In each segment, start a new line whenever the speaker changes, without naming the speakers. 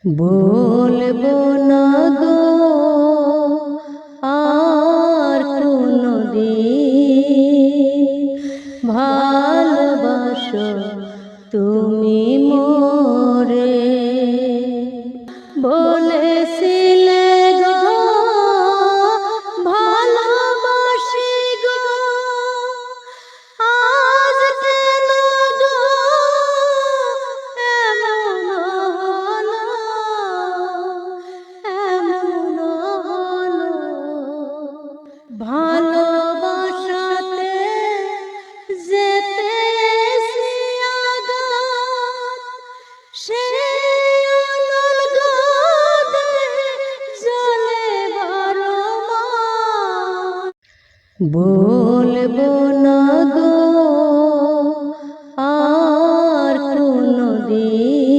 বলবো না গো আর কোনদিন, ভালোবাসো তুমি মোরে। বলেছিলে গো ভালোবাসি গো, আজ কেন গো এমন হলো, এমন হলো। ভালোবাসাতে যেতেছি আঘাত, সে বলবো না গো আর কোনদিন,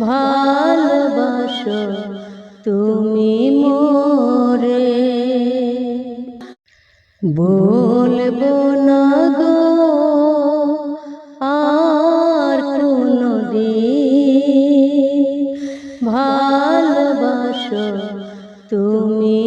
ভালোবাসো তুমি মোরে। বলবো না গো আর কোনদিন, ভালোবাসো তুমি